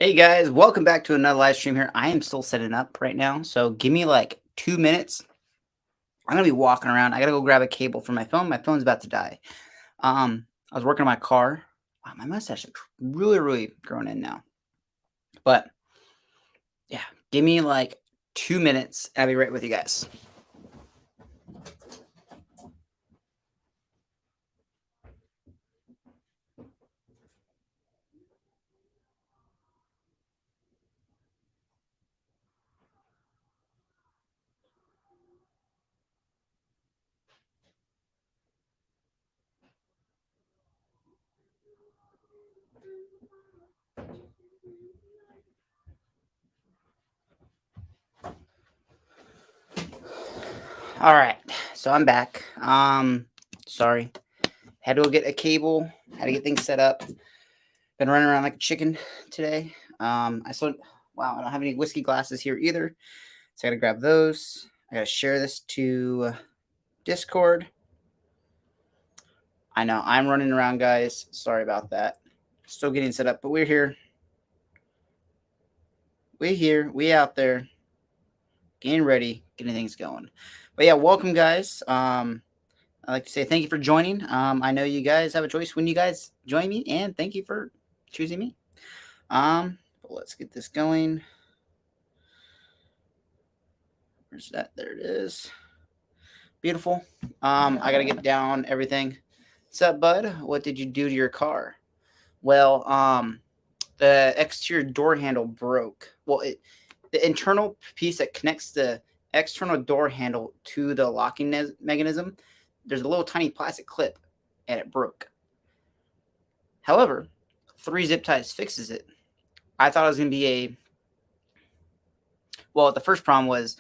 Hey guys, welcome back to another live stream here. I am still setting up right now, so give me like 2 minutes. I'm gonna be walking around. I gotta go grab a cable for my phone. My phone's about to die. I was working on my car. Wow, my mustache is really growing in now. But yeah, give me like 2 minutes. I'll be right with you guys. All right, so I'm back. Sorry, had to go get a cable. Had to get things set up. Been running around like a chicken today. I still wow, I don't have any whiskey glasses here either. So I gotta grab those. I gotta share this to Discord. I know I'm running around, guys. Sorry about that. Still getting set up, but we're here. We here. We out there. Getting ready. Getting things going. But yeah, welcome, guys. I'd like to say thank you for joining. I know you guys have a choice when you guys join me, and thank you for choosing me. But let's get this going. Where's that? There it is. Beautiful. I gotta get down everything. What's up, bud? What did you do to your car? Well, the exterior door handle broke. Well, the internal piece that connects the external door handle to the locking mechanism, there's a little tiny plastic clip, and it broke. However, 3 zip ties fixes it. I thought it was gonna be well. The first problem was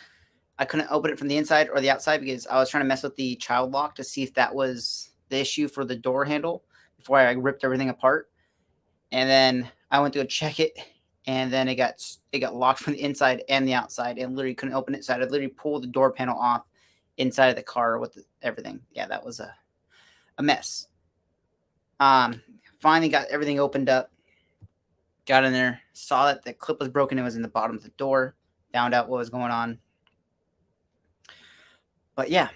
I couldn't open it from the inside or the outside because I was trying to mess with the child lock to see if that was the issue for the door handle before I ripped everything apart. And then I went to go check it, and then it got locked from the inside and the outside, and literally couldn't open it. So I had to literally pull the door panel off inside of the car with everything. Yeah, that was a mess. Finally got everything opened up, got in there, saw that the clip was broken. It was in the bottom of the door. Found out what was going on. But yeah,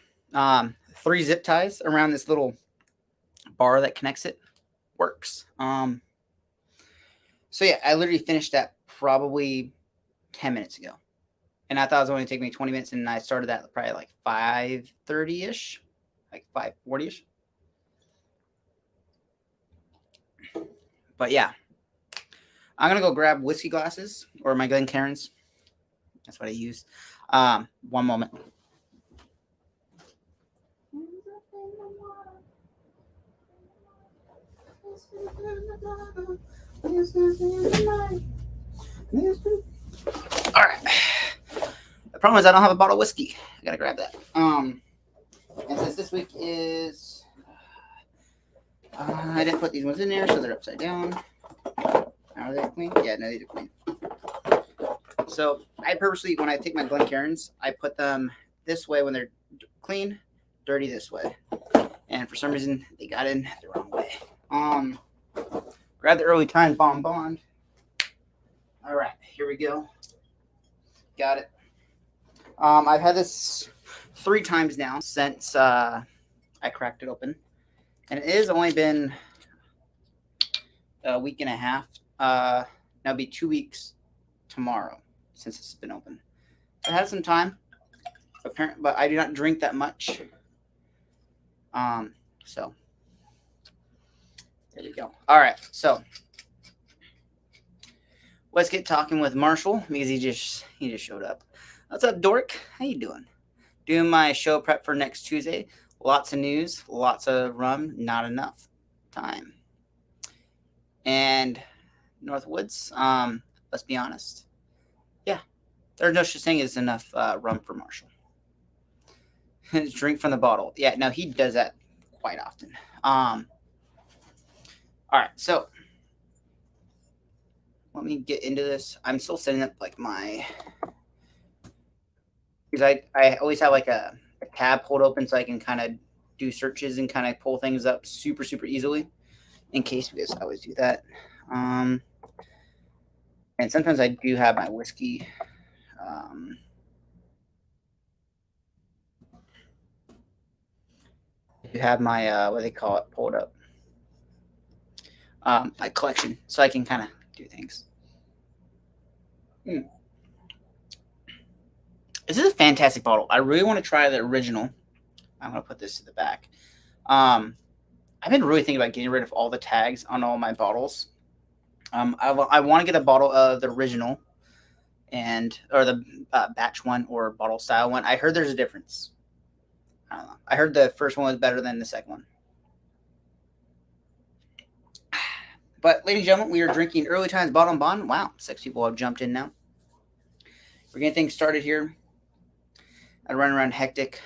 3 zip ties around this little bar that connects it works. So yeah, I literally finished that probably 10 minutes ago. And I thought it was only taking me 20 minutes, and I started that probably like 5:30-ish, like 5:40-ish. But yeah, I'm gonna go grab whiskey glasses or my Glencairns. That's what I use. One moment. All right. The problem is I don't have a bottle of whiskey. I gotta grab that. And since this week is, I didn't put these ones in there, so they're upside down. Are they clean? Yeah, no, these are clean. So I purposely, when I take my Glencairns, I put them this way when they're clean, dirty this way. And for some reason, they got in the wrong way. Grab the early time bonbon. All right, here we go. Got it. I've had this 3 times now since I cracked it open, and it has only been a week and a half. Now it'll be 2 weeks tomorrow since it's been open. I had some time, apparently, but I do not drink that much. So there you go. All right, so let's get talking with Marshall because he just showed up. What's up, Dork? How you doing? Doing my show prep for next Tuesday. Lots of news, lots of rum, not enough time. And Northwoods, let's be honest. Yeah, there's no such thing as enough rum for Marshall. Drink from the bottle. Yeah, no, he does that quite often. All right, so let me get into this. I'm still setting up like my, because I always have like a tab pulled open so I can kind of do searches and kind of pull things up super easily in case, because I always do that. And And sometimes I do have my whiskey. I do have my what they call it pulled up. My collection, so I can kind of do things. This is a fantastic bottle. I really want to try the original. I'm gonna put this to the back. I've been really thinking about getting rid of all the tags on all my bottles. I want to get a bottle of the original or the batch one or bottle style one. I heard there's a difference. I don't know. I heard the first one was better than the second one. But, ladies and gentlemen, we are drinking Early Times Bottle and Bond. Wow, 6 people have jumped in now. We're getting things started here. I run around hectic.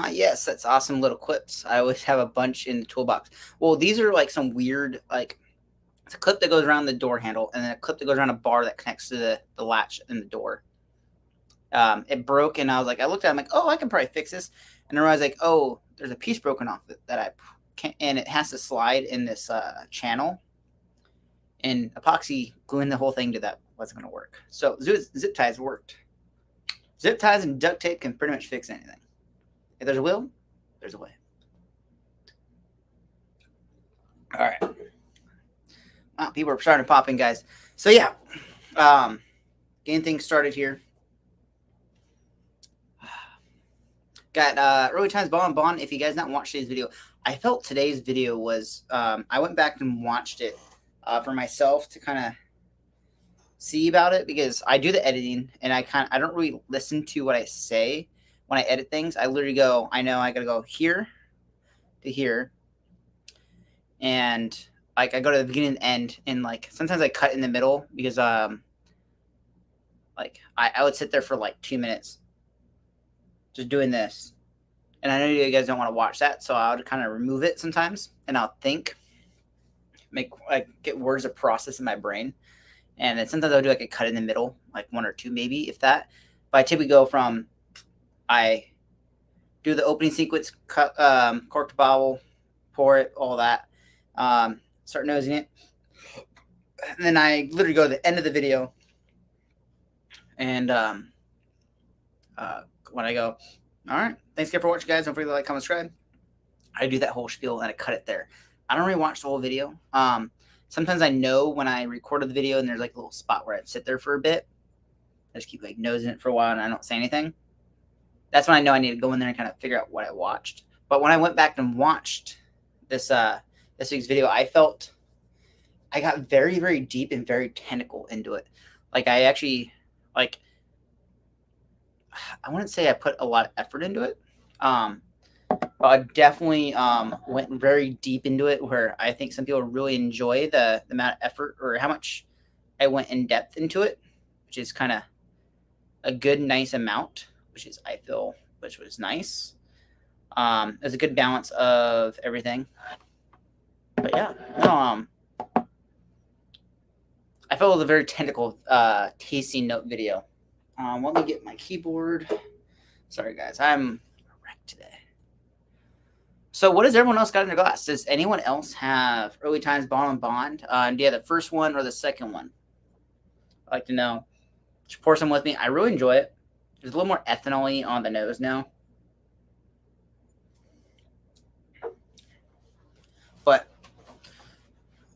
Yes, that's awesome little clips. I always have a bunch in the toolbox. Well, these are like some weird, like, it's a clip that goes around the door handle and then a clip that goes around a bar that connects to the latch in the door. It broke, and I was like, I looked at it, I'm like, oh, I can probably fix this. And I realized, like, oh, there's a piece broken off that I can't, and it has to slide in this channel. And epoxy gluing the whole thing to that wasn't going to work. So zip ties worked. Zip ties and duct tape can pretty much fix anything. If there's a will, there's a way. All right. Wow, people are starting to pop in, guys. So, yeah. Getting things started here. Got Early Times Bottle and Bond. If you guys not watched today's video, I felt today's video was, I went back and watched it for myself to kind of see about it, because I do the editing and I don't really listen to what I say when I edit things. I literally go, I know I got to go here to here. And like I go to the beginning and end, and like sometimes I cut in the middle because like I would sit there for like 2 minutes just doing this. And I know you guys don't want to watch that, so I would kind of remove it sometimes, and I'll think, get words to process in my brain. And then sometimes I'll do like a cut in the middle, like 1 or 2 maybe, if that. But I typically go from, I do the opening sequence, cut, cork the bottle, pour it, all that, start nosing it. And then I literally go to the end of the video, and when I go, all right, thanks again for watching, guys. Don't forget to like, comment, subscribe. I do that whole spiel and I cut it there. I don't really watch the whole video. Sometimes I know when I recorded the video and there's like a little spot where I sit there for a bit. I just keep like nosing it for a while and I don't say anything. That's when I know I need to go in there and kind of figure out what I watched. But when I went back and watched this week's video, I felt I got very, very deep and very technical into it. Like I actually, like, I wouldn't say I put a lot of effort into it. But I definitely went very deep into it, where I think some people really enjoy the amount of effort or how much I went in depth into it, which is kind of a good, nice amount, which was nice. There's a good balance of everything. But yeah, I felt it was a very technical tasting note video. Let me get my keyboard. Sorry, guys. I'm wrecked today. So what does everyone else got in their glass? Does anyone else have Early Times Bottle and Bond? Do you have the first one or the second one? I'd like to know. Just pour some with me. I really enjoy it. There's a little more ethanol-y on the nose now. But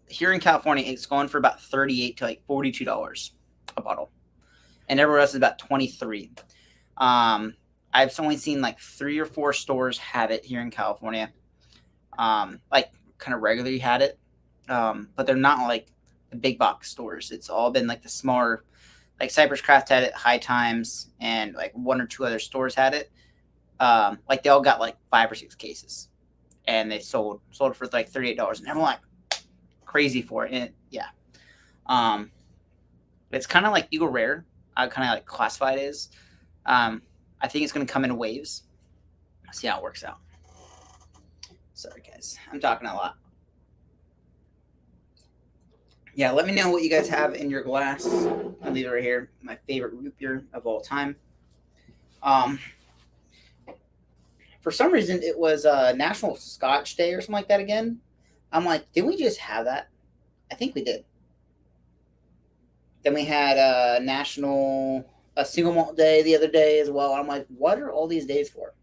here in California, it's going for about $38 to like $42 a bottle. And everywhere else is about $23. I've only seen like 3 or 4 stores have it here in California. Like kind of regularly had it. But they're not like the big box stores. It's all been like the smaller, like Cypress Craft had it, High Times, and like 1 or 2 other stores had it. Like they all got like 5 or 6 cases. And they sold it for like $38. And everyone like crazy for it. And yeah. It's kind of like Eagle Rare. I kind of like classify it as. I think it's going to come in waves. See how it works out. Sorry, guys. I'm talking a lot. Yeah, let me know what you guys have in your glass. I'll leave it right here. My favorite root beer of all time. For for some reason it was National Scotch Day or something like that again. I'm like, didn't we just have that? I think we did. Then we had a single malt day the other day as well. I'm like, what are all these days for?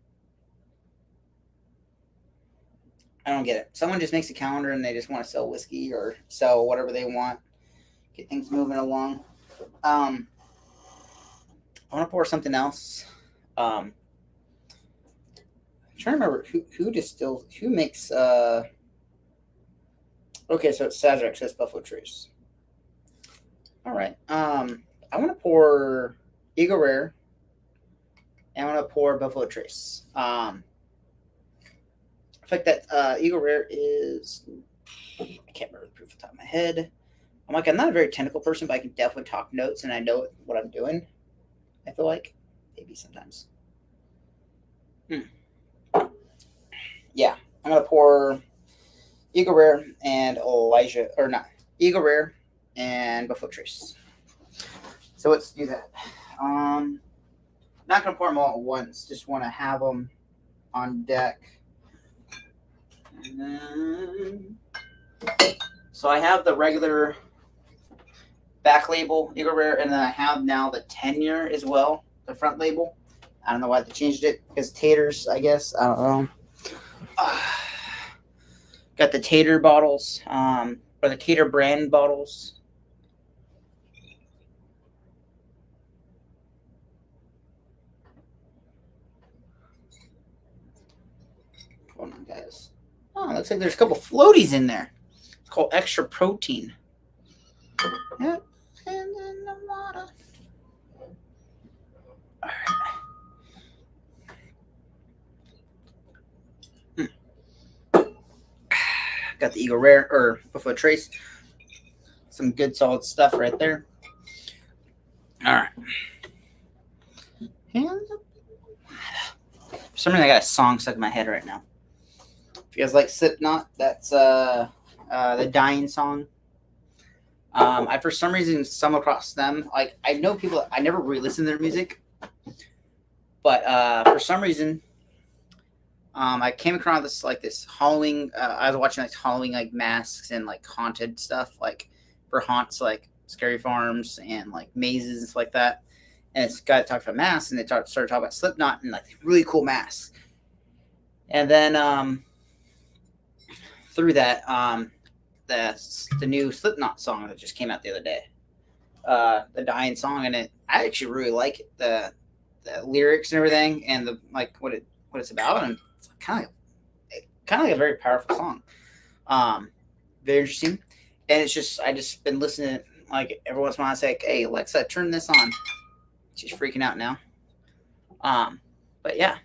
I don't get it. Someone just makes a calendar and they just want to sell whiskey or sell whatever they want, get things moving along. I want to pour something else. I'm trying to remember who distills, who makes. Okay, so it's Sazerac, says Buffalo Trace. All right. I want to pour Eagle Rare. And I want to pour Buffalo Trace. I think that Eagle Rare is. I can't remember the proof off the top of my head. I'm not a very technical person, but I can definitely talk notes and I know what I'm doing. I feel like maybe sometimes. Yeah, I'm gonna pour Eagle Rare and Elijah, or not Eagle Rare and Buffalo Trace. So let's do that. Not gonna pour them all at once. Just want to have them on deck. And then, so I have the regular back label Eagle Rare, and then I have now the 10-year as well, the front label. I don't know why they changed it, because taters, I guess. I don't know. Got the tater bottles, or the tater brand bottles. Hold on, guys. Oh, looks like there's a couple floaties in there. It's called extra protein. Yep. And then the water. All right. Got the Eagle Rare or Buffalo Trace. Some good solid stuff right there. All right. For some reason, I got a song stuck in my head right now. If you guys like Slipknot, that's the Dying song. I for some reason stumbled across them. Like I know people, I never really listened to their music, but for some reason, I came across this Halloween. I was watching like Halloween like masks and like haunted stuff, like for haunts like Scary Farms and like mazes and stuff like that. And this guy talked about masks, and they started talking about Slipknot and like really cool masks. And then through that, the new Slipknot song that just came out the other day, the Dying song, and I actually really like it, the lyrics and everything, and the like what it's about, and it's kind of like a very powerful song, very interesting, and it's just I just been listening like every once in a while. I say, hey Alexa, turn this on. She's freaking out now, but yeah.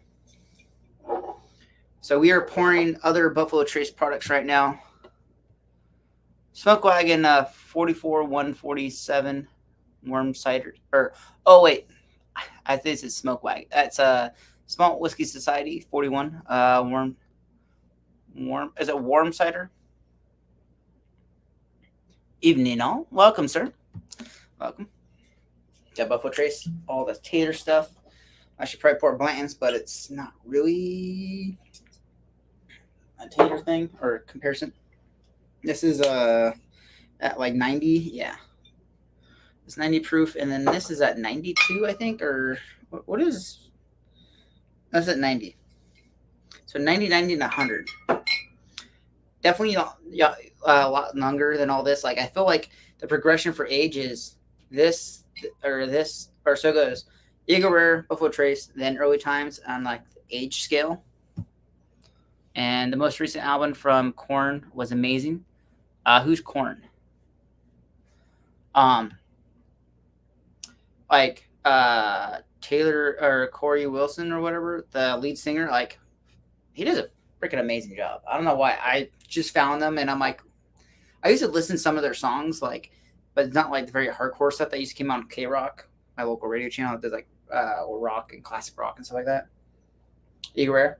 So we are pouring other Buffalo Trace products right now. Smoke Wagon 44 147 warm cider, or oh wait, I think it's Smoke Wagon. That's Small Whiskey Society 41 warm. Is it warm cider? Evening all, welcome sir, welcome. Got Buffalo Trace, all the tater stuff. I should probably pour Blanton's, but it's not really a tater thing or comparison. This is at like 90, yeah. It's 90 proof, and then this is at 92, I think, or what is? That's at 90. So 90, 90, and 100. Definitely a lot longer than all this. Like I feel like the progression for age is this, or so it goes. Eagle Rare, Buffalo Trace, then Early Times on like the age scale. And the most recent album from Korn was amazing. Who's Korn? Like Taylor or Corey Wilson or whatever, the lead singer, like he does a freaking amazing job. I don't know why. I just found them and I'm like, I used to listen to some of their songs, like, but it's not like the very hardcore stuff that used to come on K Rock, my local radio channel that does like rock and classic rock and stuff like that. Eagle Rare.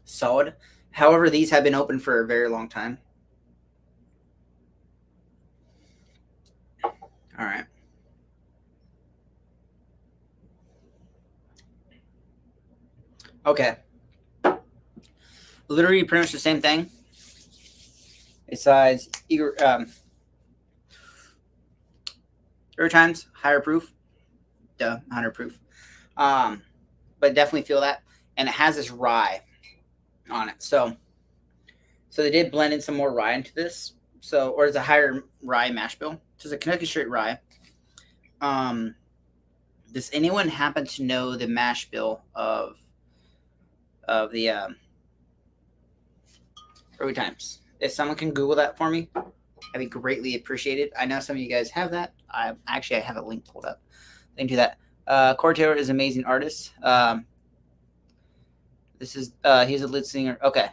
Solid. However, these have been open for a very long time. All right. Okay. Literally pretty much the same thing. Besides, every times higher proof. Duh, 100 proof. But definitely feel that. And it has this rye on it. So they did blend in some more rye into this. So, or it's a higher rye mash bill. So it's a Kentucky straight rye. Does anyone happen to know the mash bill of the Early Times? If someone can Google that for me, I'd be greatly appreciated. I know some of you guys have that. I have a link pulled up. Link to that. Corey Taylor is an amazing artist. This is he's a lead singer. Okay,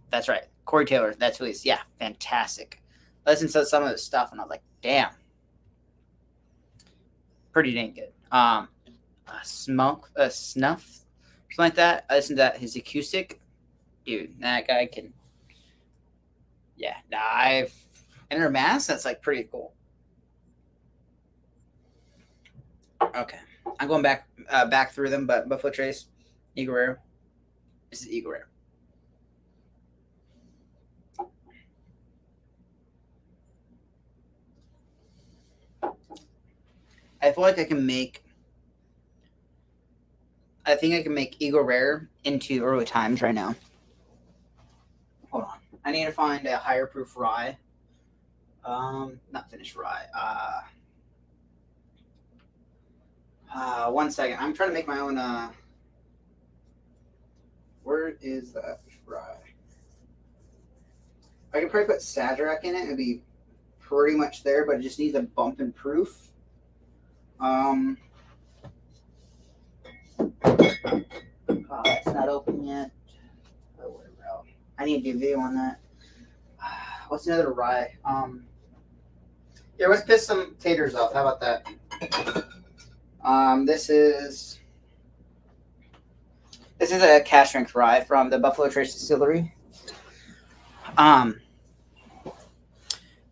that's right. Corey Taylor. That's who he is. Yeah, fantastic. I listened to some of his stuff and I was like, damn, pretty dang good. Snuff, something like that. I listened to that. His acoustic, dude. That guy can. Yeah, I've Enter Mass. That's like pretty cool. Okay, I'm going back through them, but Buffalo Trace, Eagle Rare. This is Eagle Rare. I feel like I can make. I think I can make Eagle Rare into Early Times right now. Hold on. I need to find a higher proof rye. Not finished rye. 1 second. I'm trying to make my own. Where is that rye? I could probably put Sadrak in it. It'd be pretty much there, but it just needs a bump in proof. It's not open yet. Oh, whatever. I need to do a video on that. What's another rye? Yeah, let's piss some taters off. How about that? This is a cash strength rye from the Buffalo Trace Distillery.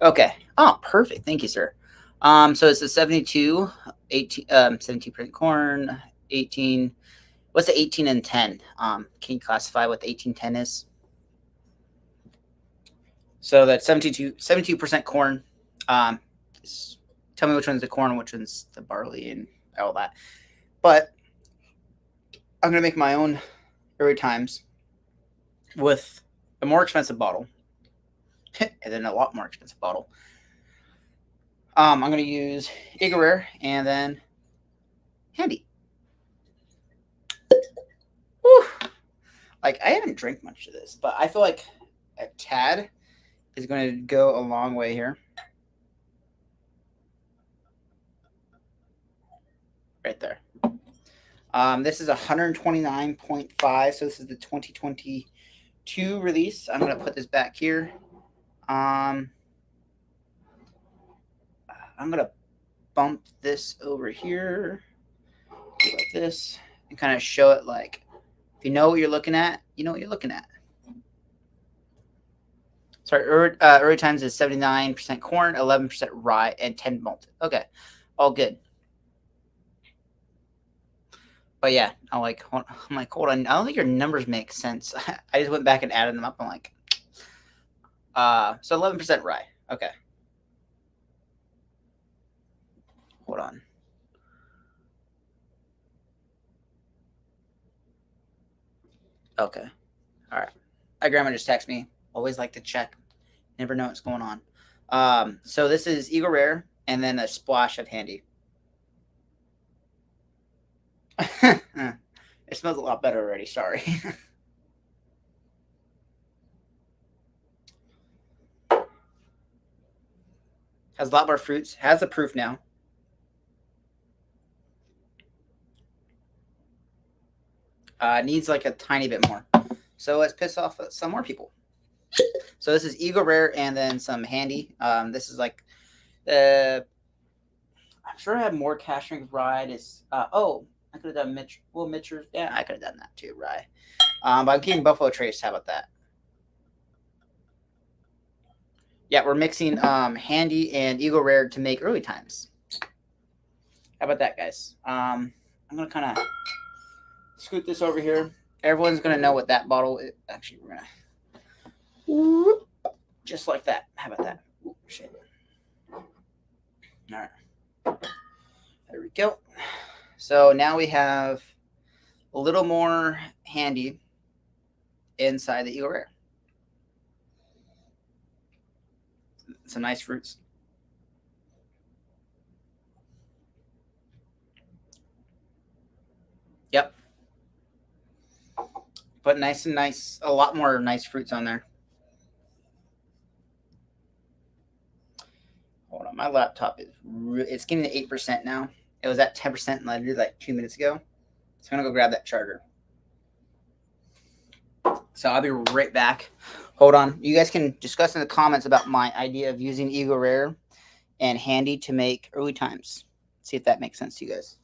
Okay. Oh, perfect. Thank you, sir. So it's a 72, 18, 17% corn, 18. What's the 18 and 10? Can you classify what the 1810 is? So that's 72% corn. Tell me which one's the corn, which one's the barley, and all that. But I'm gonna make my own Early Times with a more expensive bottle, and then a lot more expensive bottle. I'm gonna use Eagle Rare and then Handy. Whew. Like, I haven't drank much of this, but I feel like a tad is going to go a long way here. Right there. This is 129.5, so this is the 2022 release. I'm going to put this back here. I'm going to bump this over here like this and kind of show it like, if you know what you're looking at, you know what you're looking at. Sorry, Early Times is 79% corn, 11% rye, and 10 malted. Okay, all good. But yeah, I'm like, hold on. I don't think your numbers make sense. I just went back and added them up. I'm like, so 11% rye. Okay. Hold on. Okay. All right. My grandma just texted me. Always like to check. Never know what's going on. So this is Eagle Rare and then a splash of Handy. It smells a lot better already. Sorry. Has a lot more fruits. Has the proof now. Needs like a tiny bit more. So let's piss off some more people. So this is Eagle Rare and then some Handy. This is like, I'm sure I had more cash strength rye. I could have done Mitchers. Yeah, I could have done that too, rye. But I'm keeping Buffalo Trace. How about that? Yeah, we're mixing Handy and Eagle Rare to make Early Times. How about that, guys? I'm gonna kind of scoot this over here. Everyone's gonna know what that bottle is. Actually, we're gonna just like that. How about that? Ooh, shit. All right. There we go. So now we have a little more handy inside the Eagle Rare. Some nice fruits. Yep. But nice and nice, a lot more nice fruits on there. Hold on, my laptop is it's getting to 8% now. It was at 10% like 2 minutes ago. So I'm gonna go grab that charger. So I'll be right back. Hold on. You guys can discuss in the comments about my idea of using Eagle Rare and Handy to make early times. See if that makes sense to you guys.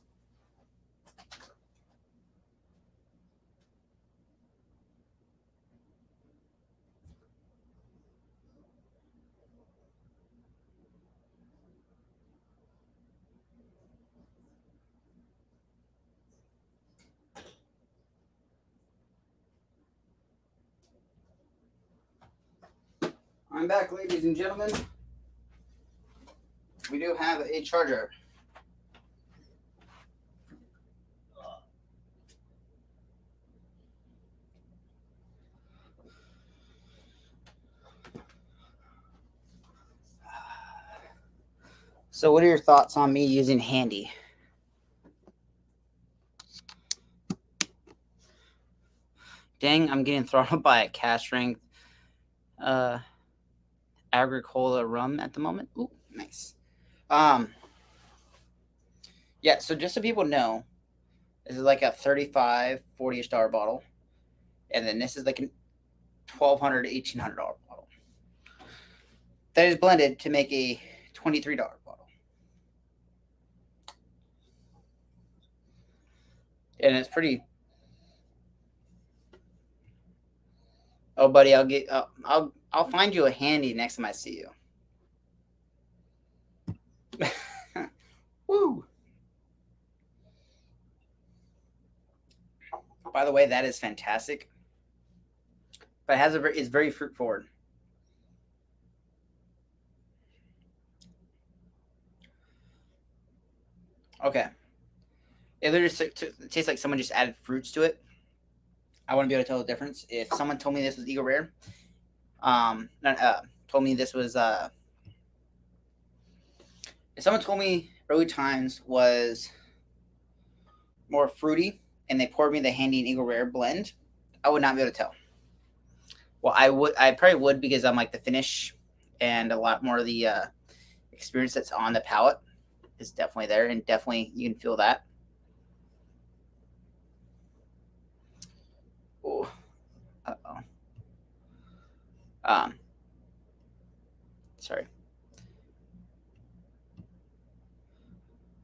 I'm back, ladies and gentlemen. We do have a charger. So what are your thoughts on me using Handy? Dang, I'm getting throttled by a cask strength Agricola rum at the moment. Ooh, nice. Yeah, so just so people know, this is like a $35, $40-ish bottle. And then this is like a $1,200 to $1,800 bottle. That is blended to make a $23 bottle. And it's pretty. Oh, buddy, I'll find you a Handy next time I see you. Woo! By the way, that is fantastic. But it's very fruit forward. Okay. It literally tastes like someone just added fruits to it. I wouldn't be able to tell the difference. If someone told me this was Eagle Rare, told me this was if someone told me early times was more fruity and they poured me the Handy and Eagle Rare blend, I would not be able to tell. Well, I probably would because I'm like the finish and a lot more of the experience that's on the palate is definitely there, and definitely you can feel that. Ooh. Uh-oh. Sorry.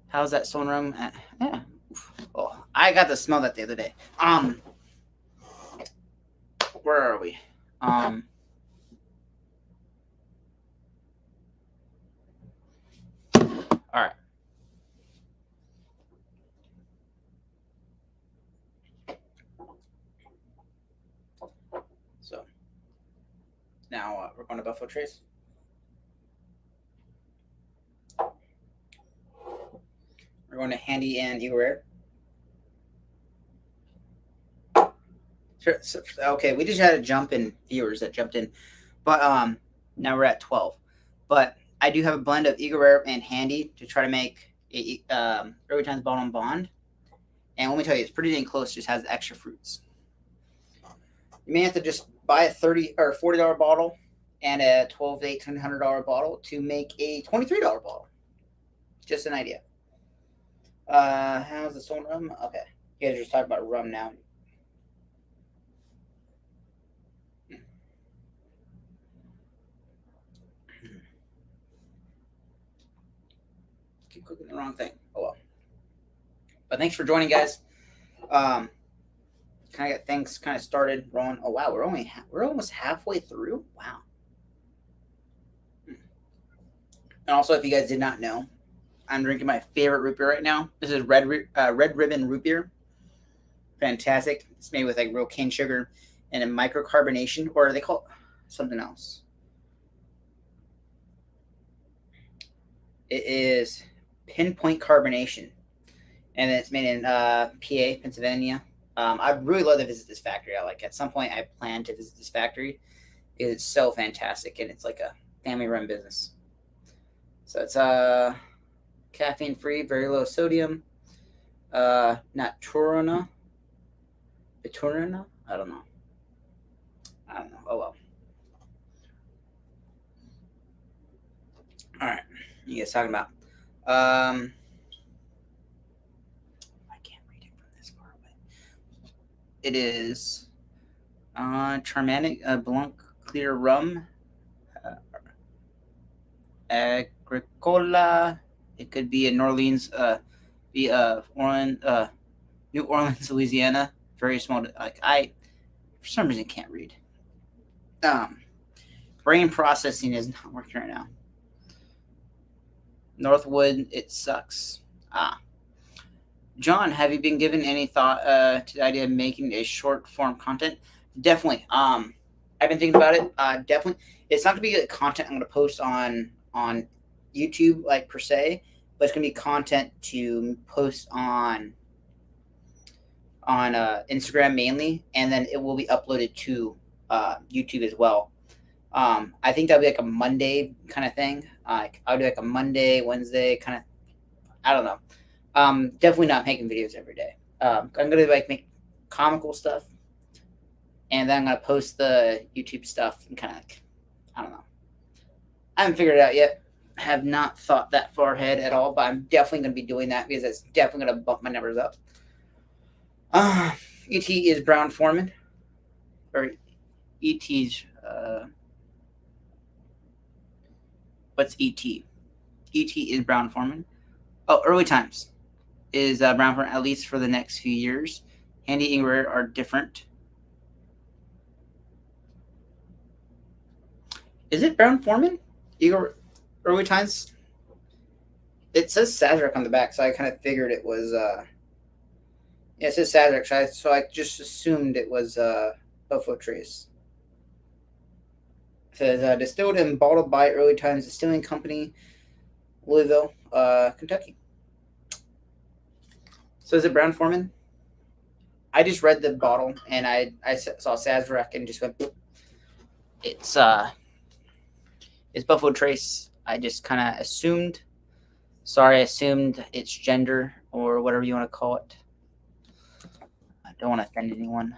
How's that Stone Rum? Yeah. Oh, I got to smell that the other day. Where are we? All right. So now we're going to Buffalo Trace. We're going to Handy and Eagle Rare. Sure. So, okay, we just had a jump in viewers that jumped in, but now we're at 12. But I do have a blend of Eagle Rare and Handy to try to make a early times bottle and bond. And let me tell you, it's pretty dang close. Just has extra fruits. You may have to just buy a $30 or $40 bottle and a $1,200 to $1,800 bottle to make a $23 bottle. Just an idea. How's the Stone Rum? Okay, you guys are just talking about rum now. Keep clicking the wrong thing. Oh well. But thanks for joining, guys. Kind of get things kind of started rolling. Oh wow, we're almost halfway through. Wow. And also, if you guys did not know, I'm drinking my favorite root beer right now. This is Red Ribbon root beer. fantastic. It's made with like real cane sugar and a microcarbonation, or they call it something else. It is pinpoint carbonation, and it's made in PA, Pennsylvania. I'd really love to visit this factory. Like at some point, I plan to visit this factory. It's so fantastic, and it's like a family-run business. So it's caffeine-free, very low sodium. Not Turona. Biturina? I don't know. Oh well. All right. You guys talking about? I can't read it from this far away. It is Charmanic Blanc Clear Rum. Agricola. It could be in New Orleans, New Orleans, Louisiana. Very small. Like I, for some reason, can't read. Brain processing is not working right now. Northwood, it sucks. John, have you been given any thought to the idea of making a short form content? Definitely. I've been thinking about it. Definitely. It's not gonna be content I'm gonna post on YouTube like per se, but it's gonna be content to post on Instagram mainly, and then it will be uploaded to YouTube as well. I think that'll be like a Monday kind of thing. Like I'll do like a Monday, Wednesday kind of. I don't know. Definitely not making videos every day. I'm gonna like make comical stuff, and then I'm gonna post the YouTube stuff and kind of like, I don't know. I haven't figured it out yet. Have not thought that far ahead at all, but I'm definitely gonna be doing that because it's definitely gonna bump my numbers up. ET is Brown Foreman, or ET's. What's ET? ET is Brown Foreman. Oh, Early Times is Brown Foreman, at least for the next few years. Handy and Rare are different. Is it Brown Foreman? Early Times? It says Sazerac on the back, so I kind of figured it was. Yeah, it says Sazerac, so I just assumed it was Buffalo Trace. It says distilled and bottled by Early Times Distilling Company, Louisville, Kentucky. So is it Brown Foreman? I just read the bottle and I saw Sazerac and just went. It's Buffalo Trace. I just kind of assumed. Sorry, I assumed its gender or whatever you want to call it. I don't want to offend anyone.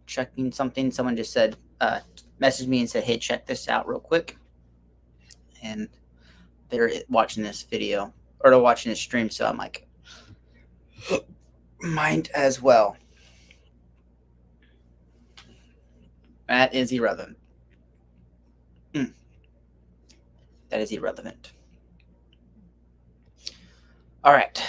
Checking something. Someone just said, messaged me and said, "Hey, check this out real quick." And they're watching this video or they're watching this stream, so I'm like, might as well. That is irrelevant. That is irrelevant. All right.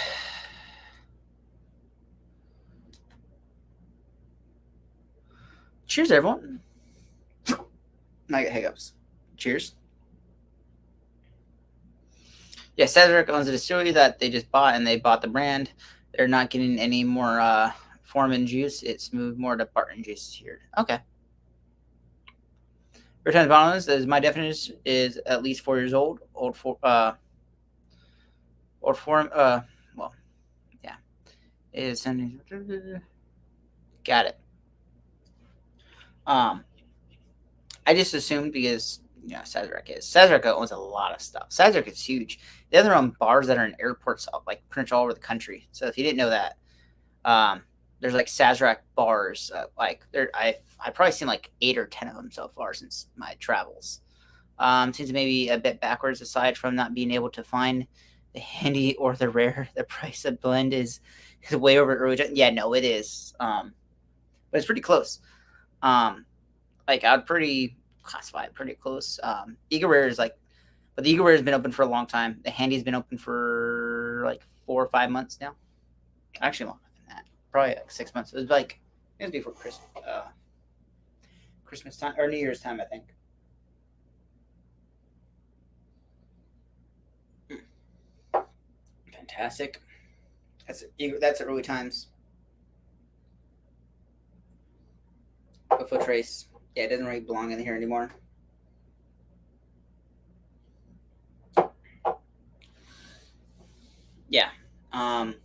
Cheers, everyone. I get hiccups. Cheers. Yeah, Sazerac owns a distillery that they just bought, and they bought the brand. They're not getting any more Foreman juice. It's moved more to Barton juice here. Okay. Return bonus, as my definition, is at least 4 years old. Well, yeah. Is got it. I just assumed because Sazerac owns a lot of stuff. Sazerac is huge. They have their own bars that are in airports, like pretty much all over the country. So if you didn't know that, there's like Sazerac bars. I've probably seen like 8 or 10 of them so far since my travels. Seems maybe a bit backwards aside from not being able to find the handy or the rare. The price of blend is way over early. Yeah, no, it is. But it's pretty close. Like I'd pretty classify it pretty close. Eagle Rare is like, but the Eagle Rare has been open for a long time. The Handy's been open for like 4 or 5 months now. Actually, longer than that. Probably like 6 months. It was before Christmas time or New Year's time, I think. Fantastic. That's early times. Bigfoot Trace. Yeah, it doesn't really belong in here anymore. Yeah. The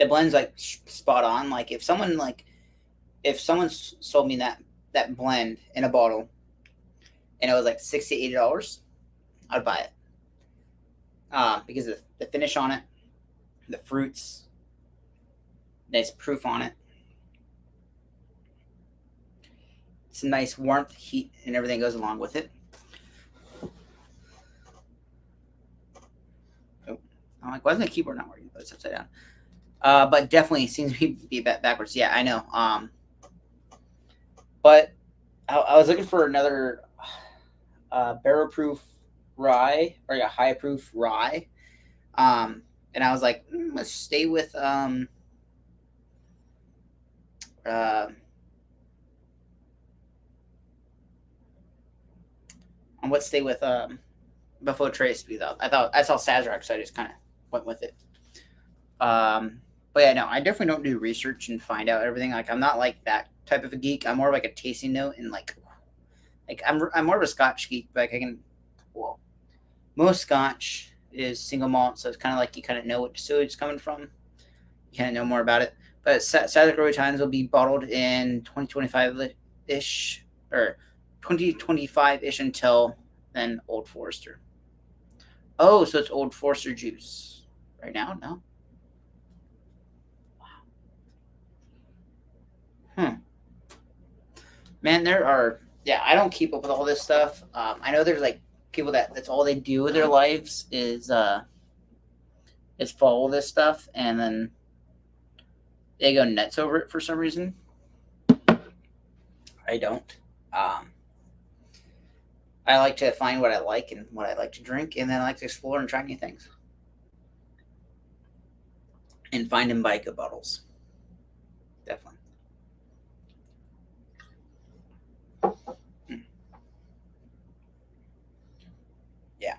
blend's like spot on. Like if someone sold me that blend in a bottle and it was like $60-$80, I'd buy it. Because of the finish on it, the fruits, nice proof on it. It's a nice warmth, heat, and everything goes along with it. Oh, I'm like, why is my keyboard not working? But it's upside down. But definitely seems to be backwards. Yeah, I know. But I was looking for another barrel proof rye or a high proof rye. And I was like, let's stay with let's stay with Buffalo Trace because I saw Sazerac, so I just kind of went with it. But yeah, no, I definitely don't do research and find out everything. Like I'm not like that type of a geek. I'm more like a tasting note and like I'm more of a Scotch geek. But like I can, well, most Scotch is single malt, so it's kind of like you kind of know what distillery it's coming from. You kind of know more about it. But Sazerac Early Times will be bottled in 2025 ish or 2025 ish until then. Old Forester. Oh, so it's Old Forester juice right now? No. Man, there are. Yeah, I don't keep up with all this stuff. I know there's like people that's all they do with their lives is follow this stuff, and then they go nuts over it for some reason. I don't. I like to find what I like and what I like to drink, and then I like to explore and try new things, and find and buy good bottles. Definitely. Yeah.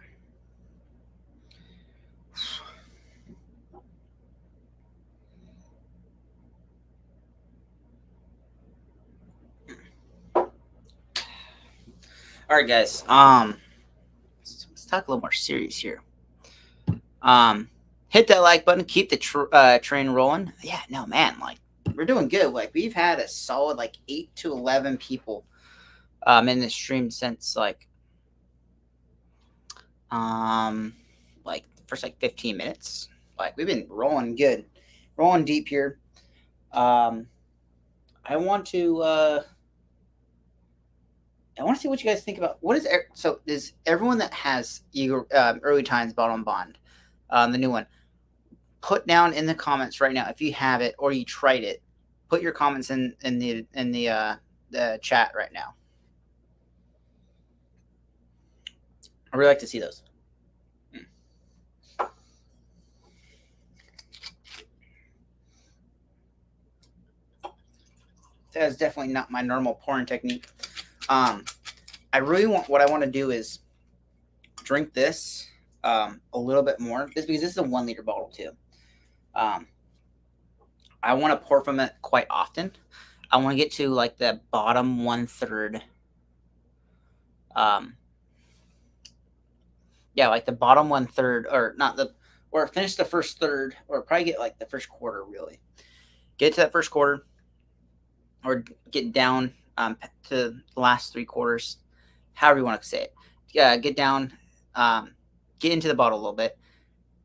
All right, guys. Let's talk a little more serious here. Hit that like button. Keep the train rolling. Yeah, no, man. Like we're doing good. Like we've had a solid like 8 to 11 people in the stream since like first like 15 minutes. Like we've been rolling good, rolling deep here. I want to see what you guys think about what is so is everyone that has Early Times Bottle and Bond, the new one. Put down in the comments right now if you have it or you tried it. Put your comments in the chat right now. I really like to see those. That is definitely not my normal pouring technique. I really what I want to do is drink this a little bit more, just because this is a 1 liter bottle too. I want to pour from it quite often. I want to get to like the bottom 1/3. Yeah, like the bottom 1/3, or not or finish the first third, or probably get like the first quarter. Really get to that first quarter, or get down to the last 3/4, however you want to say it. Yeah, get down, get into the bottle a little bit,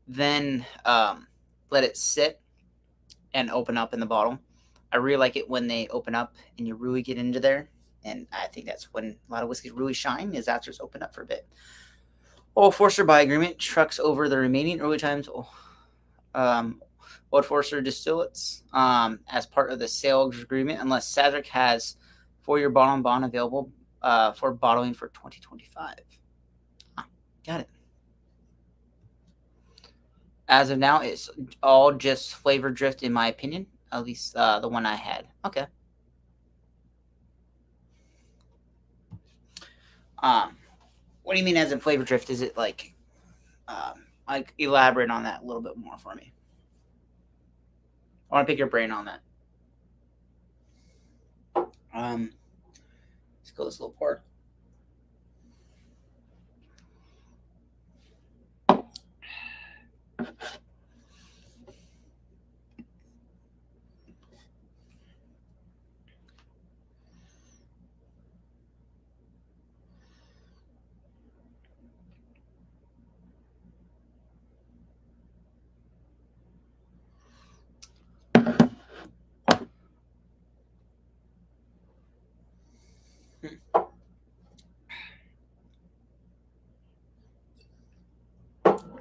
then let it sit and open up in the bottle. I really like it when they open up and you really get into there, and I think that's when a lot of whiskeys really shine, is after it's open up for a bit. Old Forester by agreement trucks over the remaining Early Times Old Forester distillates as part of the sales agreement, unless Sazerac has 4-year bottle and bond available for bottling for 2025. Got it. As of now, it's all just flavor drift, in my opinion. At least the one I had. Okay. What do you mean as in flavor drift? Is it like elaborate on that a little bit more for me? I want to pick your brain on that. Let's go this little part.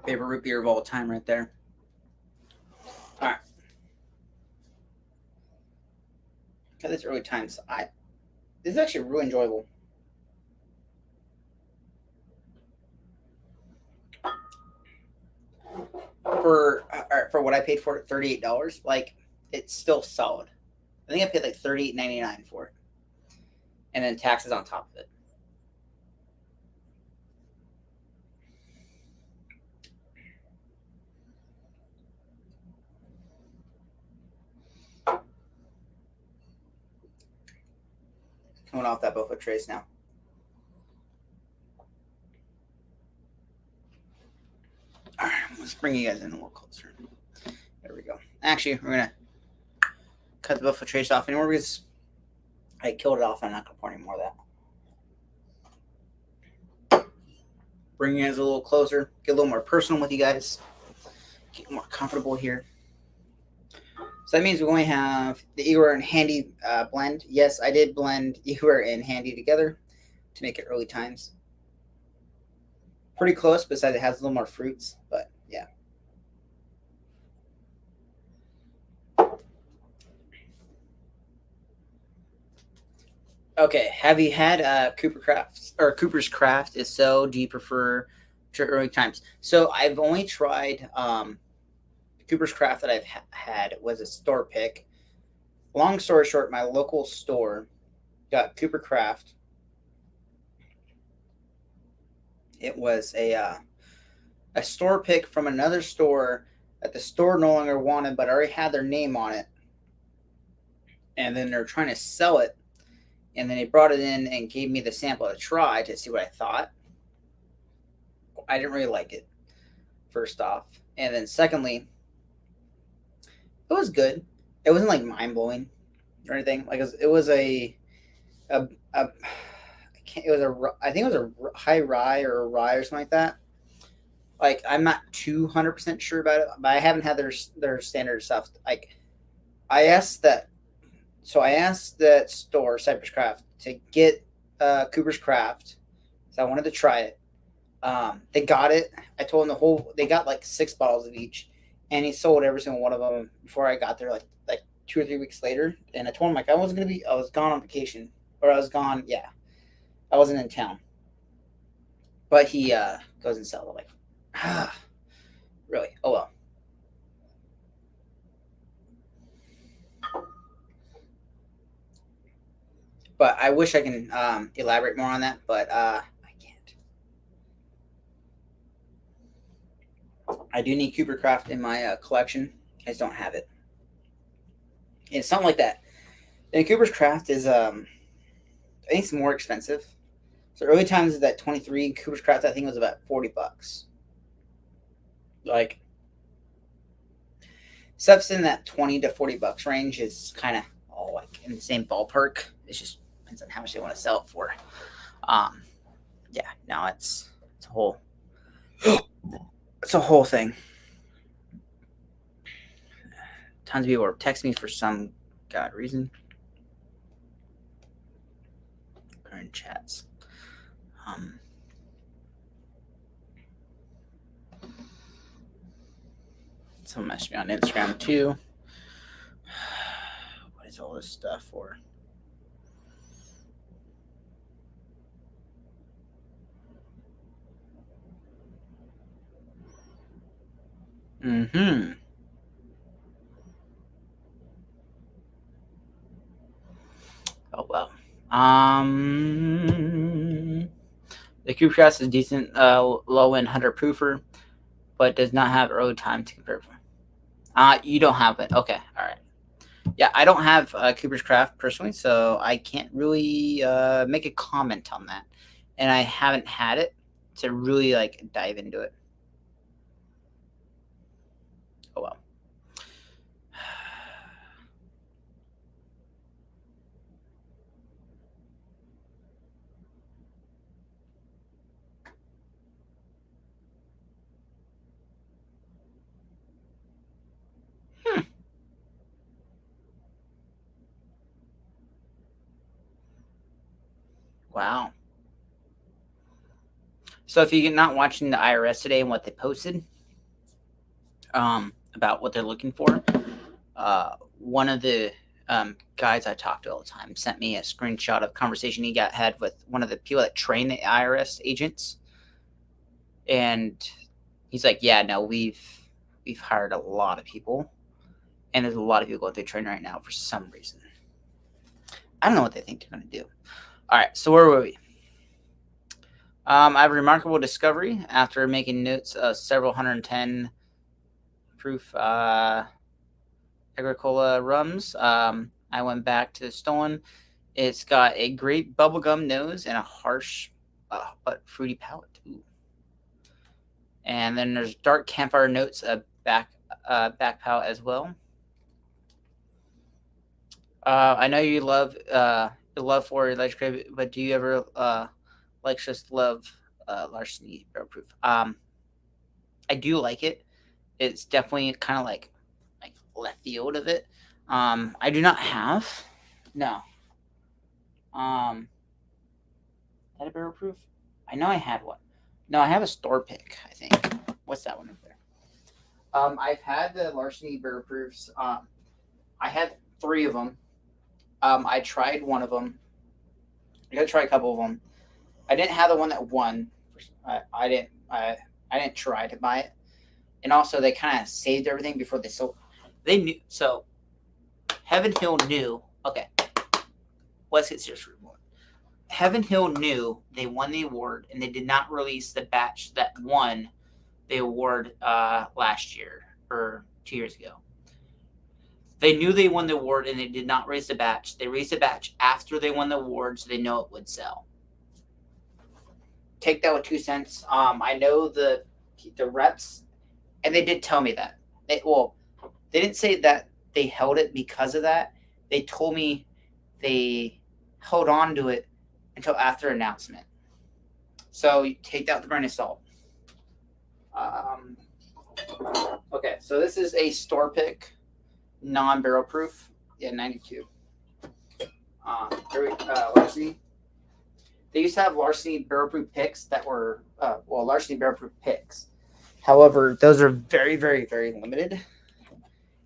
Favorite root beer of all time right there. All right. Got this early times. This is actually really enjoyable. For what I paid for it, $38. Like, it's still solid. I think I paid like $38.99 for it, and then taxes on top of it. Coming off that Buffalo Trace now. All right, let's bring you guys in a little closer. There we go. Actually, we're gonna cut the Buffalo Trace off anymore because I killed it off. I'm not gonna pour any more of that. Bring you guys a little closer, get a little more personal with you guys, get more comfortable here. So that means we only have the Eagle and Handy blend. Yes, I did blend Eagle and Handy together to make it early times. Pretty close, besides it has a little more fruits, but yeah. Okay, have you had Cooper's Craft? If so, do you prefer to early times? So I've only tried Cooper's Craft that I've had was a store pick. Long story short, my local store got Cooper Craft. It was a store pick from another store that the store no longer wanted, but already had their name on it. And then they're trying to sell it. And then they brought it in and gave me the sample to try to see what I thought. I didn't really like it, first off. And then secondly, it was good. It wasn't like mind-blowing or anything. Like it was I think it was a high rye or a rye or something like that. Like, I'm not 200% sure about it, but I haven't had their standard stuff. Like, I asked that store, Cypress Craft, to get Cooper's Craft, so I wanted to try it. They got it. I told them they got like 6 bottles of each, and he sold every single one of them before I got there, like 2 or 3 weeks later. And I told him, like, I was gone on vacation, or I was gone. Yeah, I wasn't in town. But he goes and sells it. Like, really? Oh well. But I wish I can elaborate more on that, but I can't. I do need Cooper Craft in my collection. I just don't have it. And it's something like that. And Cooper's Craft is, I think it's more expensive. So early times is at 23. Cooper's Craft, I think, was about $40. Like, stuff's in that $20 to $40 range is kind of all like in the same ballpark. It's just depends on how much they want to sell it for. Yeah, no, it's a whole thing. Tons of people are texting me for some god reason. Current chats. Someone messaged me on Instagram too. What is all this stuff for? Mm-hmm. Oh well. The Cooper Craft is decent, low end 100 proofer, but does not have early time to compare. You don't have it. Okay, all right. Yeah, I don't have Cooper's Craft personally, so I can't really make a comment on that, and I haven't had it to really like dive into it. Oh well. Hmm. Wow. So if you're not watching the IRS today and what they posted, about what they're looking for, one of the guys I talk to all the time sent me a screenshot of a conversation he had with one of the people that train the IRS agents, and he's like, "Yeah, no, we've hired a lot of people, and there's a lot of people going through training right now for some reason. I don't know what they think they're going to do." All right, so where were we? I have a remarkable discovery after making notes of several 110 proof Agricola rums. I went back to the Stolen. It's got a great bubblegum nose and a harsh but fruity palate. Ooh. And then there's dark campfire notes, back palate as well. I know you love your love for electric, but do you ever like just love Larceny Barrel Proof? I do like it. It's definitely kind of like left field of it. I do not have no. Had a barrel proof? I know I had one. No, I have a store pick. I think. What's that one up there? I've had the Larceny barrel proofs. I had 3 of them. I tried one of them. I got to try a couple of them. I didn't have the one that won. I didn't. I didn't try to buy it. And also, they kind of saved everything before they sold. They knew. So, Heaven Hill knew. Okay, let's get serious for a moment. Heaven Hill knew they won the award, and they did not release the batch that won the award last year or 2 years ago. They knew they won the award, and they did not raise the batch. They raised the batch after they won the award, so they know it would sell. Take that with 2 cents. I know the reps, and they did tell me that. They didn't say that they held it because of that. They told me they held on to it until after announcement. So take that with a grain of salt. Okay, so this is a store pick, non-barrel proof. Yeah, 92. Larceny. They used to have Larceny barrel proof picks that were Larceny barrel proof picks. However, those are very, very, very limited,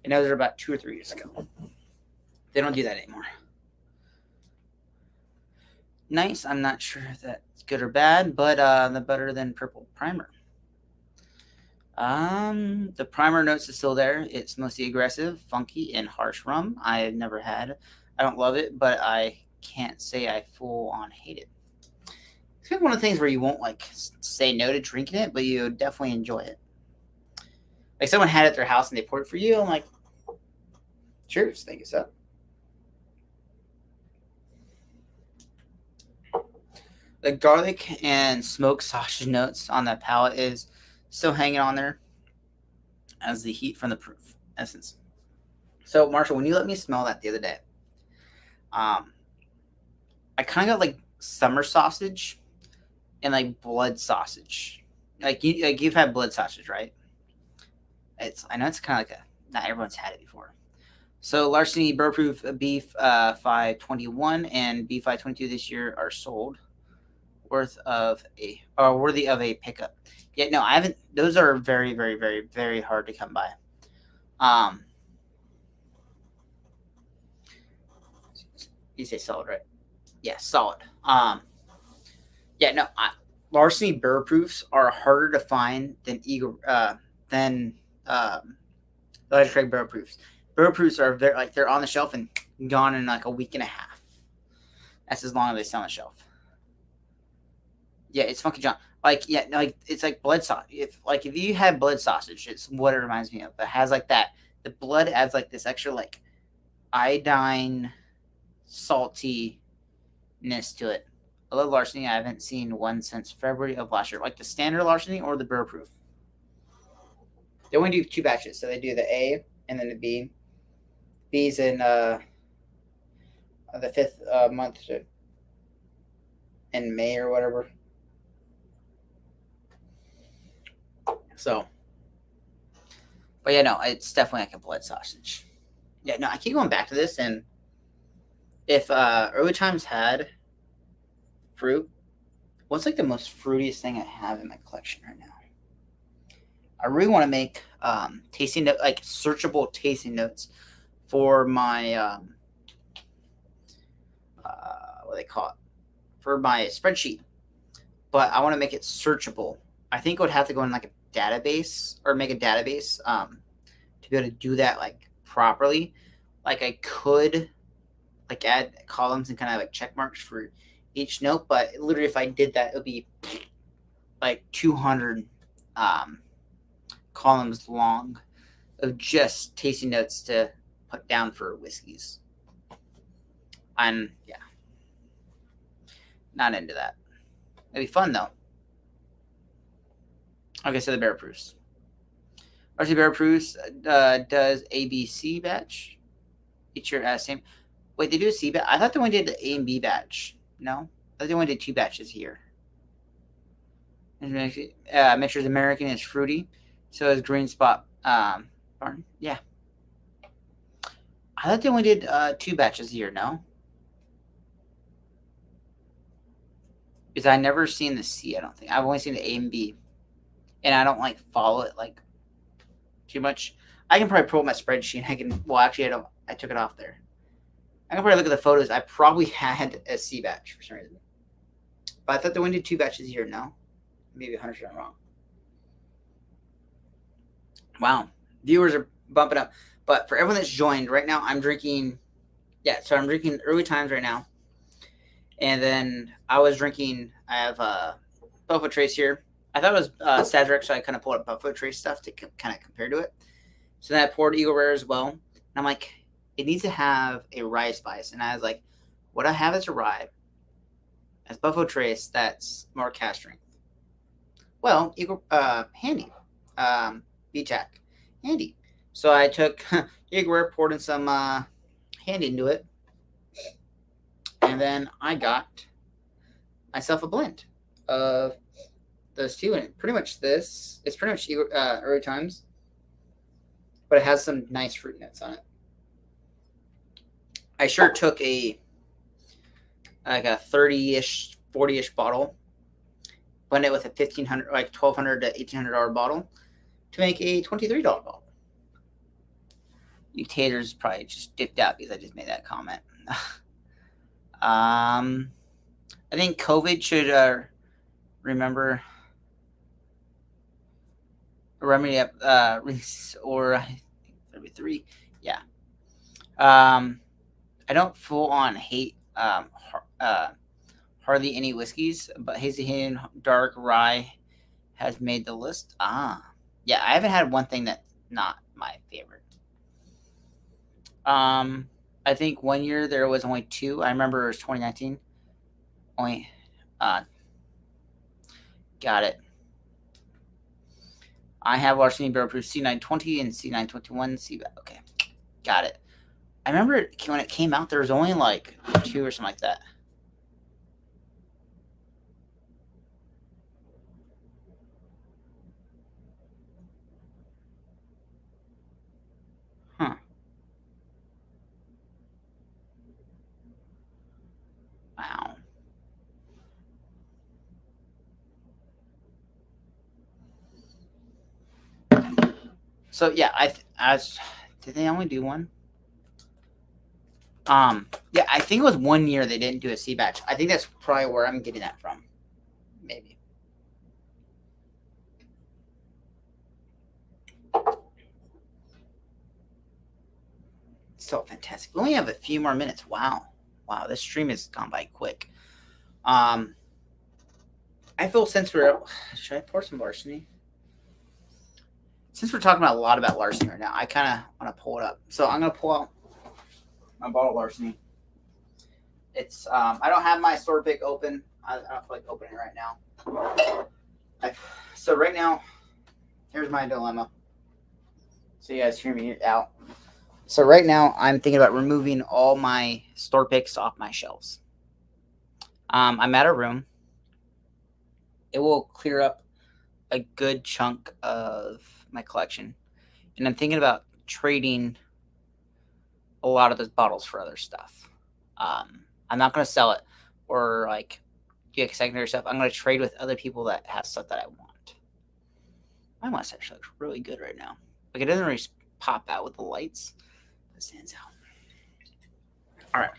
and those are about 2 or 3 years ago. They don't do that anymore. Nice. I'm not sure if that's good or bad, but the better than purple primer. The primer notes is still there. It's mostly aggressive, funky, and harsh rum. I have never had. I don't love it, but I can't say I full on hate it. It's kind of one of the things where you won't like say no to drinking it, but you definitely enjoy it. Like someone had it at their house and they poured it for you. I'm like, cheers, thank you, sir. The garlic and smoked sausage notes on that palate is still hanging on there as the heat from the proof essence. So, Marshall, when you let me smell that the other day, I kind of got like summer sausage and like blood sausage. You've had blood sausage, right? I know it's kind of like not everyone's had it before. So Larceny Barrel Proof Beef 521 and Beef 522 this year are sold, worthy of a pickup. Yeah, no, I haven't. Those are very, very, very, very hard to come by. You say solid, right? Yeah, solid. Yeah, no, Larceny Barrel Proofs are harder to find than Electric Barrel Proofs. Barrel Proofs are they're on the shelf and gone in like a week and a half. That's as long as they stay on the shelf. Yeah, it's Funky John. It's like blood sausage. If you had blood sausage, it's what it reminds me of. It has like that. The blood adds like this extra like iodine saltiness to it. I love larceny. I haven't seen one since February of last year. Like the standard larceny or the barrel proof. They only do 2 batches. So they do the A and then the B. B's in the 5th month in May or whatever. So, but yeah, no, it's definitely like a blood sausage. Yeah, no, I keep going back to this, and if Early Times had fruit, what's like the most fruitiest thing I have in my collection right now? I really want to make tasting note, like searchable tasting notes for my what do they call it, for my spreadsheet, but I want to make it searchable. I think I would have to go in like a database or make a database to be able to do that like properly. Like I could like add columns and kind of like check marks for each note, but literally if I did that, it would be like 200 columns long of just tasting notes to put down for whiskeys. I'm not into that. It'd be fun though. Okay, so the barrel proofs. RC Barrel Proofs does ABC batch each year. Same. Wait, they do a C batch? I thought they only did the A and B batch. No? I thought they only did 2 batches here. Mitcher's American is fruity. So is Green Spot Barn. Yeah. I thought they only did 2 batches here, no? Because I never seen the C, I don't think. I've only seen the A and B. And I don't like follow it like too much. I can probably pull up my spreadsheet. I took it off there. I can probably look at the photos. I probably had a C batch for some reason. But I thought they only did 2 batches here, no? Maybe 100% wrong. Wow. Viewers are bumping up. But for everyone that's joined right now, I'm drinking Early Times right now. And then I have Buffalo Trace here. I thought it was Sazerac, so I kind of pulled up Buffalo Trace stuff to kind of compare to it. So then I poured Eagle Rare as well. And I'm like, it needs to have a rye spice. And I was like, what I have is a rye. As Buffalo Trace, that's more cask strength. Well, handy. BTAC. Handy. So I took Eagle Rare, poured in some handy into it. And then I got myself a blend of those two in it. Pretty much it's pretty much Early Times, but it has some nice fruit notes on it. I sure took a 30-ish, 40-ish bottle, blend it with a $1,500, like $1,200 to $1,800 bottle to make a $23 bottle. You taters probably just dipped out because I just made that comment. I think COVID should remedy up or 33. Yeah. I don't full on hate hardly any whiskeys, but Hazy Haven Dark Rye has made the list. Yeah, I haven't had one thing that's not my favorite. I think one year there was only 2. I remember it was 2019. Only, got it. I have Larceny Barrel Proof C920 and C921. Okay, got it. I remember when it came out, there was only like 2 or something like that. Huh. Wow. So yeah, did they only do one? Yeah, I think it was 1 year they didn't do a C batch. I think that's probably where I'm getting that from. Maybe. So fantastic. We only have a few more minutes. Wow, this stream has gone by quick. I feel should I pour some larceny? Since we're talking a lot about larceny right now, I kind of want to pull it up. So I'm gonna pull out my bottle larceny. It's I don't have my store pick open. I don't feel like opening it right now. So right now, here's my dilemma. So you guys hear me out. So right now, I'm thinking about removing all my store picks off my shelves. I'm at a room. It will clear up a good chunk of my collection, and I'm thinking about trading a lot of those bottles for other stuff. I'm not going to sell it or like do secondary stuff. I'm going to trade with other people that have stuff that I want. My mustache looks really good right now. Like it doesn't really pop out with the lights. It stands out. All right.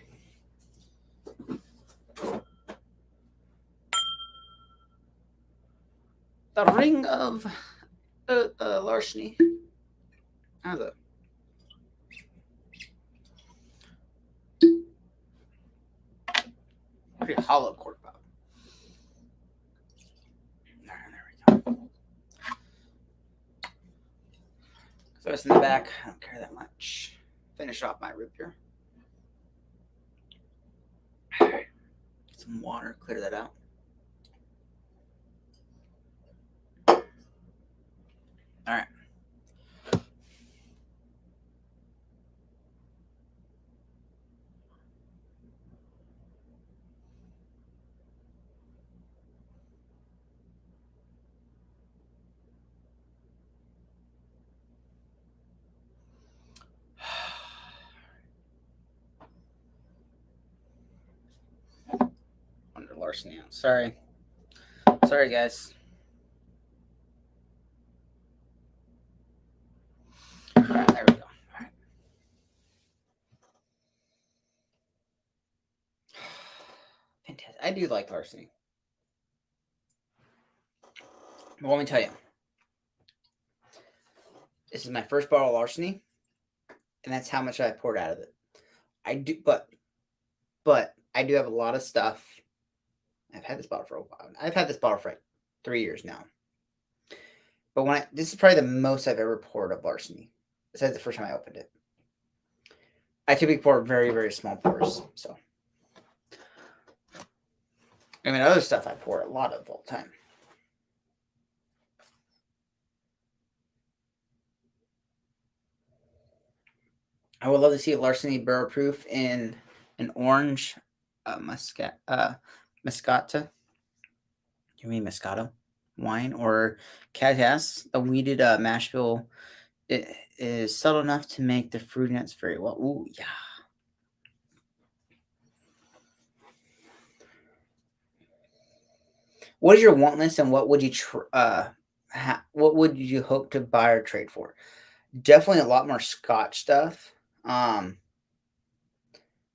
The Ring of Larceny. How's that? Pretty hollow cork pop. There we go. So it's in the back. I don't care that much. Finish off my root beer. Get some water, clear that out. All right. Under larceny. Sorry, guys. All right, there we go. All right. Fantastic. I do like larceny. But let me tell you, this is my first bottle of larceny, and that's how much I poured out of it. I do, but I do have a lot of stuff. I've had this bottle for a while. I've had this bottle for like 3 years now. But this is probably the most I've ever poured of larceny. Besides the first time I opened it. I typically pour very, very small pours. So, I mean, other stuff I pour a lot of all the time. I would love to see a larceny barrel proof in an orange Moscato. You mean Moscato wine or Catas, a weeded mash bill. It is subtle enough to make the fruit nuts very well. Ooh, yeah. What is your want list, and what would you what would you hope to buy or trade for? Definitely a lot more Scotch stuff.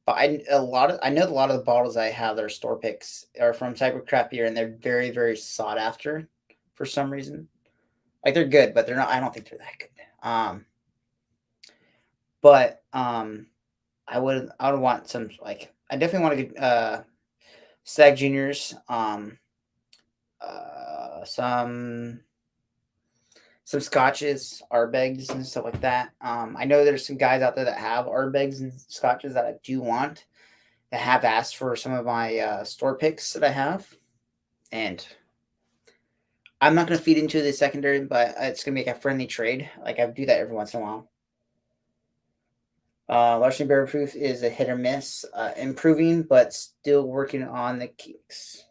But I know a lot of the bottles I have that are store picks are from Cyber Craft Beer, and they're very, very sought after for some reason. Like they're good, but they're not. I don't think they're that good. But I would want some like I definitely want to get Stag Juniors. Some scotches, Ardbegs, and stuff like that. I know there's some guys out there that have Ardbegs and scotches that I do want, that have asked for some of my store picks that I have, and I'm not going to feed into the secondary, but it's going to make a friendly trade. Like I do that every once in a while. Larceny Barrel Proof is a hit or miss, improving, but still working on the kinks.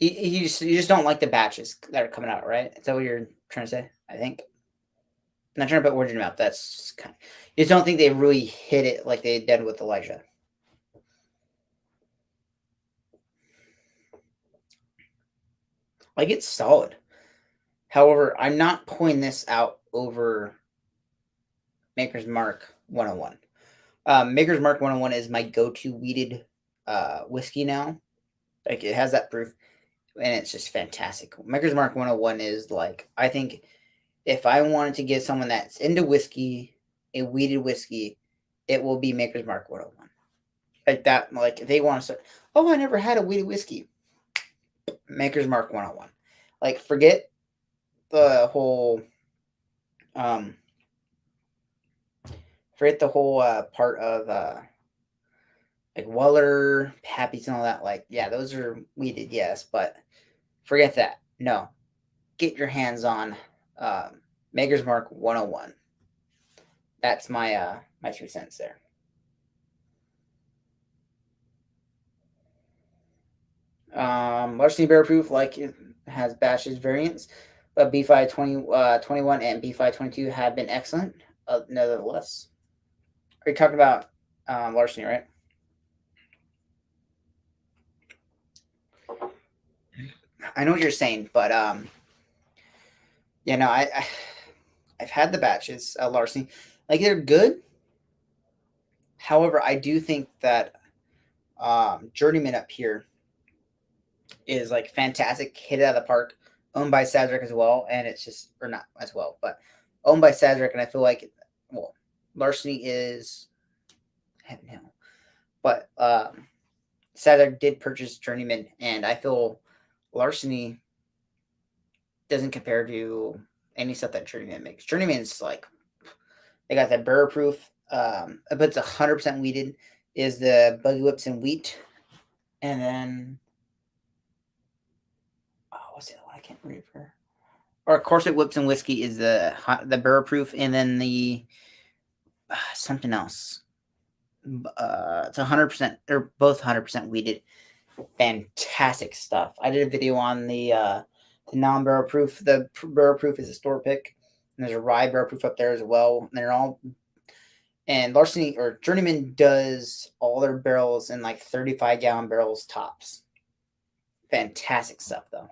You just don't like the batches that are coming out, right? Is that what you're trying to say? I think. I'm not trying to put words in your mouth. That's kind of, you just don't think they really hit it like they did with Elijah. Like it's solid. However, I'm not pouring this out over Maker's Mark 101. Maker's Mark 101 is my go-to weeded whiskey now. Like it has that proof, and it's just fantastic. Maker's Mark 101 is like, I think if I wanted to give someone that's into whiskey, a weeded whiskey, it will be Maker's Mark 101. Like that, like if they want to start, oh, I never had a weeded whiskey. Maker's Mark 101. Like forget the whole Forget the whole part of like Weller, Pappies, and all that. Like, yeah, those are weeded, yes, but forget that. No, get your hands on Maker's Mark 101. That's my my 2 cents there. Larceny Bear Proof, like it has Bash's variants, but B5 21 and B5 22 have been excellent, nevertheless. Are you talking about Larceny, right? I know what you're saying, but yeah, no, I've had the batches Larceny, like they're good. However, I do think that Journeyman up here is like fantastic, hit it out of the park, owned by Sazerac as well, and it's just or not as well, but owned by Sazerac, and I feel like well, Larceny is heaven hell, but Sazerac did purchase Journeyman, and I feel Larceny doesn't compare to any stuff that Journeyman makes. Journeyman's like they got that barrel proof, but it's 100% weeded. Is the Buggy Whips and Wheat, and then what's the other one? I can't remember. Or Corset Whips and Whiskey is the barrel proof, and then the something else. It's 100%. They're both 100% weeded. Fantastic stuff. I did a video on the non-barrel proof. The barrel proof is a store pick, and there's a rye barrel proof up there as well. And they're all. And Larceny or Journeyman does all their barrels in like 35-gallon barrels tops. Fantastic stuff, though.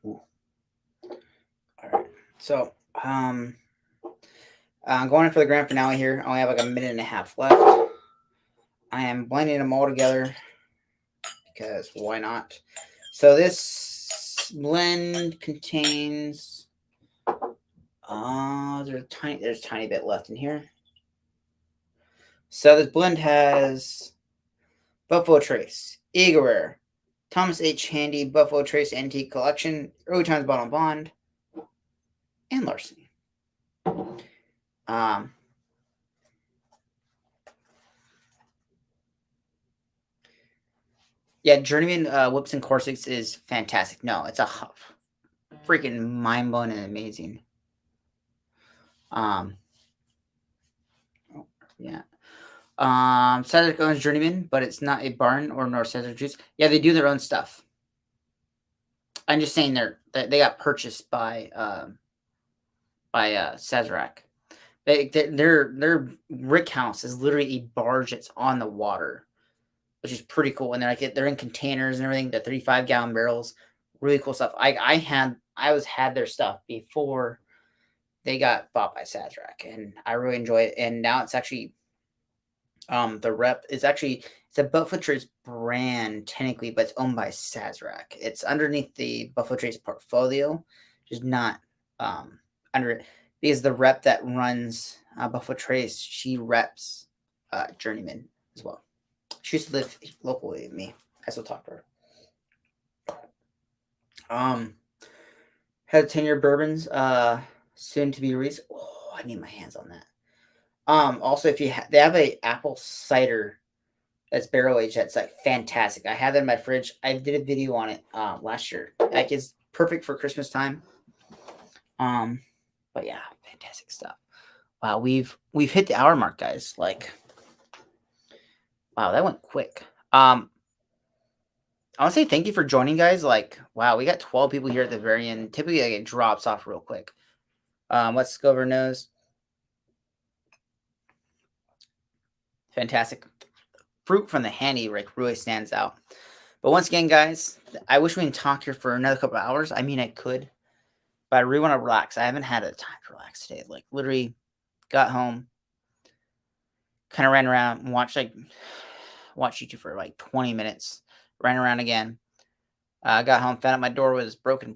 Ooh. All right. So, I'm going in for the grand finale here. I only have like a minute and a half left. I am blending them all together because why not? So this blend contains there's a tiny bit left in here. So this blend has Buffalo Trace, Eagle Rare, Thomas H. Handy, Buffalo Trace Antique Collection, Early Times Bottle Bond, and Larceny. Yeah, Journeyman Whips and Corsets is fantastic. No, it's a freaking mind-blowing and amazing. Yeah. Sazerac owns Journeyman, but it's not a barn or nor Sazerac Juice. Yeah, they do their own stuff. I'm just saying they got purchased by Sazerac. Their rick house is literally a barge that's on the water, which is pretty cool. And they're in containers and everything. They're 35-gallon barrels. Really cool stuff. I had their stuff before they got bought by Sazerac, and I really enjoy it. And now it's actually the rep is actually it's a Buffalo Trace brand technically, but it's owned by Sazerac. It's underneath the Buffalo Trace portfolio, just not under it. Because the rep that runs Buffalo Trace, she reps Journeyman as well. She used to live locally with me. I still talk to her. Had 10-year bourbons soon to be released. Oh, I need my hands on that. Also, if they have a apple cider that's barrel aged, that's like fantastic. I have that in my fridge. I did a video on it last year. Like it's perfect for Christmas time. But yeah, fantastic stuff. Wow, we've hit the hour mark, guys. Like, wow, that went quick. I want to say thank you for joining, guys. Like, wow, we got 12 people here at the very end. Typically, like, it drops off real quick. Let's go over nose. Fantastic. Fruit from the Handy really stands out. But once again, guys, I wish we could talk here for another couple of hours. I mean, I could, but I really want to relax. I haven't had a time to relax today. Like, literally got home, kind of ran around and watched YouTube for like 20 minutes. Ran around again. Got home, found out my door was broken.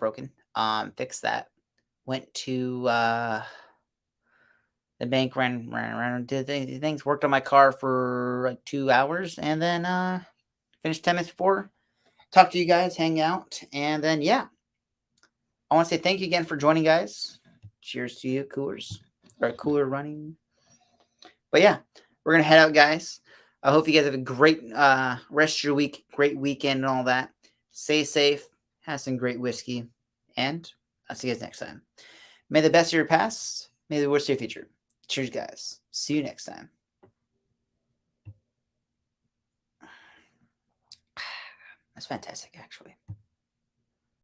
Fixed that. Went to the bank, ran around, did things, worked on my car for like 2 hours, and then finished 10 minutes before. Talk to you guys, hang out, and then yeah. I want to say thank you again for joining, guys. Cheers to you, Coolers. Or Cooler Running. But yeah, we're going to head out, guys. I hope you guys have a great rest of your week, great weekend and all that. Stay safe, have some great whiskey, and I'll see you guys next time. May the best of your past, may the worst of your future. Cheers, guys. See you next time. That's fantastic, actually.